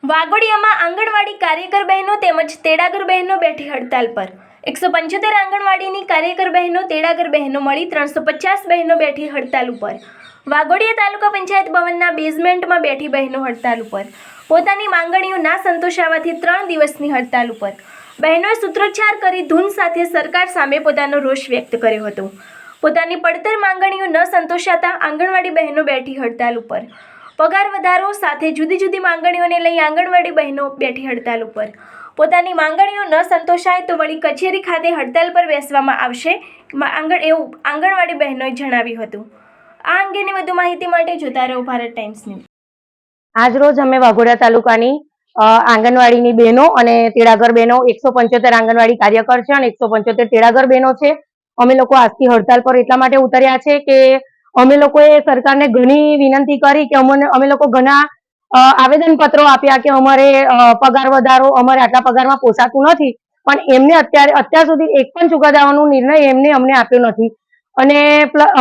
વાઘોડિયામાં આંગણવાડી કાર્યકર બહેનો તેમજ તેડાગર બહેનો બેઠી હડતાલ પર 175 આંગણવાડીની કાર્યકર બહેનો તેડાગર બહેનો મળી 350 બહેનો બેઠી હડતાલ ઉપર। વાઘોડિયા તાલુકા પંચાયત ભવનના બેઝમેન્ટમાં બેઠી બહેનો હડતાલ ઉપર પોતાની માંગણીઓ ના સંતોષાવાથી 3 દિવસની હડતાલ ઉપર બહેનોએ સૂત્રોચ્ચાર કરી ધૂન સાથે સરકાર સામે પોતાનો રોષ વ્યક્ત કર્યો હતો। પોતાની પડતર માંગણીઓ ન સંતોષાતા આંગણવાડી બહેનો બેઠી હડતાલ ઉપર। પગાર વધારો સાથે જુદી જુદી માંગણીઓને લઈ આંગણવાડી બહેનો બેઠી હડતાલ ઉપર। પોતાની માંગણીઓ ન સંતોષાય તો વળી કચેરી ખાતે હડતાલ પર બેસવામાં આવશે એવું આંગણવાડી બહેનોએ જણાવ્યું હતું। આ અંગેની વધુ માહિતી માટે જોતા રહો ભારત ટાઈમ્સ ન્યૂઝ। આજ રોજ અમે વાઘોડિયા તાલુકાની આંગણવાડીની બહેનો અને તેડાગર બહેનો 175 આંગણવાડી કાર્યકર છે અને 175 તેડાગર બહેનો છે। અમે લોકો આજથી હડતાલ પર એટલા માટે ઉતર્યા છે કે અમે લોકોએ સરકારને ઘણી વિનંતી કરી કે અમે લોકો ઘણા આવેદન પત્રો આપ્યા કે અમારે પગાર વધારો, અમારે આટલા પગારમાં પોસાતું નથી, પણ એમને અત્યાર સુધી એક પણ ચુકાદાનો નિર્ણય અમને આપ્યો નથી। અને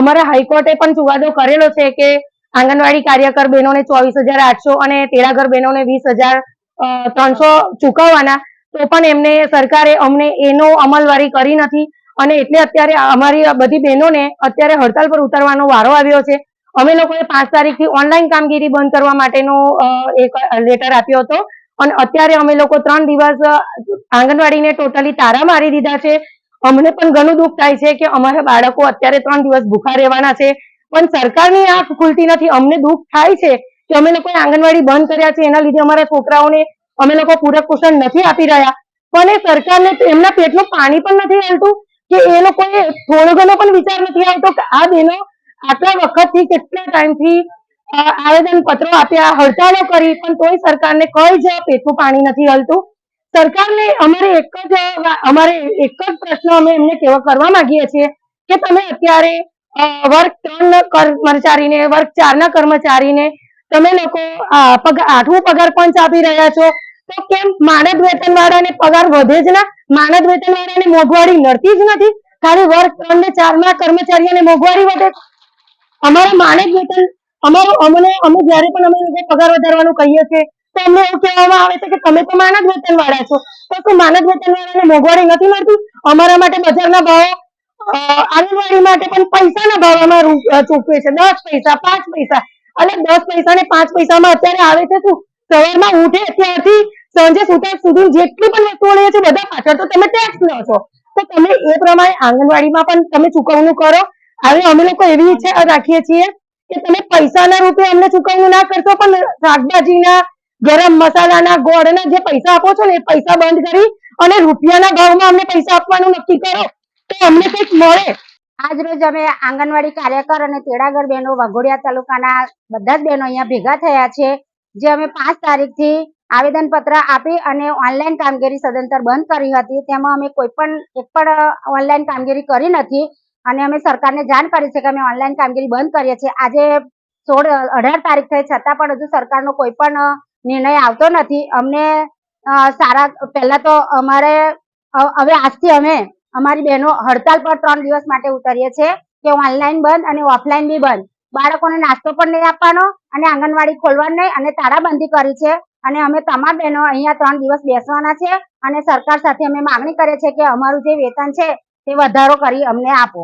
અમારા હાઈકોર્ટે પણ ચુકાદો કરેલો છે કે આંગણવાડી કાર્યકર બહેનોને 24,800 અને તેડાગર બહેનોને 20,300 ચૂકવવાના, તો પણ એમને સરકારે અમને એનો અમલવારી કરી નથી અને એટલે અત્યારે અમારી બધી બહેનોને અત્યારે હડતાલ પર ઉતરવાનો વારો આવ્યો છે। અમે લોકોએ 5 તારીખથી ઓનલાઈન કામગીરી બંધ કરવા માટેનો એક લેટર આપ્યો હતો અને અત્યારે અમે લોકો 3 દિવસ આંગણવાડીને ટોટલી તારા મારી દીધા છે। અમને પણ ઘણું દુઃખ થાય છે કે અમારા બાળકો અત્યારે 3 દિવસ ભૂખા રહેવાના છે, પણ સરકારની આંખ ખુલતી નથી। અમને દુઃખ થાય છે કે અમે લોકોએ આંગણવાડી બંધ કર્યા છે, એના લીધે અમારા છોકરાઓને અમે લોકો પૂરક પોષણ નથી આપી રહ્યા, પણ એ સરકારને એમના પેટનું પાણી પણ નથી હાલતું કે એ લોકોએ થોડો ઘણો પણ વિચાર નથી આવતો કે આ બહેનો આટલા વખતથી કેટલા ટાઈમથી આવેદન પત્રો આપ્યા, હડતાલો કરી, પણ તોય સરકારને કોઈ જ પેટનું પાણી નથી હલતું। સરકારને અમારે એક જ પ્રશ્ન અમે એમને કરવા માંગીએ છીએ કે તમે અત્યારે વર્ગ 3 કર્મચારીને, વર્ગ 4 ના કર્મચારીને તમે લોકો 8મું પગાર પંચ આપી રહ્યા છો, તો કેમ માનદ વેતન વાળાને પગાર વધે જ ના? માનદ વેતન વાળાને મોંઘવારી નડતી જ નથી, ખાલી વર્ગ 3 ને 4 ના કર્મચારીઓને મોંઘવારી વધે। અમારા માનદ વેતન અમે જયારે પણ અમે લોકો પગાર વધારવાનું કહીએ છીએ તો અમને એવું કહેવામાં આવે છે કે તમે તો માનદ વેતન વાળા છો, તો શું માનદ વેતન વાળાને મોંઘવારી નથી નડતી? અમારા માટે બજારના ભાવ આંગણવાડી માટે પણ પૈસાના ભાવ અમે ચૂકવે છે, 10 પૈસા 5 પૈસા, અને 10 પૈસા ને 5 પૈસામાં અત્યારે આવે છે શું? સવારમાં ઉઠે ત્યારથી સાંજે સુતા સુધી જેટલી પણ વસ્તુઓ લે છે બધા પાછળ તો તમે ટેક્સ લો છો, તો તમે એ પ્રમાણે આંગણવાડીમાં પણ તમે ચૂકવણું કરો। હવે અમે લોકો એવી ઈચ્છા રાખીએ છીએ કે તમે પૈસાના રૂપે અમને ચૂકવણું ના કરશો, પણ શાકભાજીના, ગરમ મસાલાના, ગોળના જે પૈસા આપો છો ને એ પૈસા બંધ કરી અને રૂપિયાના ભાવમાં અમને પૈસા આપવાનું નક્કી કરો તો અમને કંઈક મળે। આજ રોજ અમે આંગણવાડી કાર્યકર અને તેડાગર બહેનો વાઘોડિયા તાલુકાના બધા જ બહેનો અહીંયા ભેગા થયા છે, જે અમે 5 તારીખથી આવેદન પત્ર આપી અને ઓનલાઈન કામગીરી સદંતર બંધ કરી હતી। તેમાં અમે એક પણ ઓનલાઈન કામગીરી કરી નથી અને અમે સરકારને જાણ કરી છે કે અમે ઓનલાઈન કામગીરી બંધ કરીએ છીએ। આજે 18 તારીખ થઈ છતાં પણ હજુ સરકારનો કોઈ પણ નિર્ણય આવતો નથી। અમને પહેલા તો હવે આજથી અમે અમારી બહેનો હડતાલ પર 3 દિવસ માટે ઉતરીએ છીએ કે ઓનલાઈન બંધ અને ઓફલાઈન બી બંધ। બાળકોને નાસ્તો પણ નહીં આપવાનો અને આંગણવાડી ખોલવાની નહીં અને તાળાબંધી કરી છે અને અમે તમામ બહેનો અહીંયા 3 દિવસ બેસવાના છે અને સરકાર સાથે અમે માંગણી કરીએ છીએ કે અમારું જે વેતન છે તે વધારો કરી અમને આપો।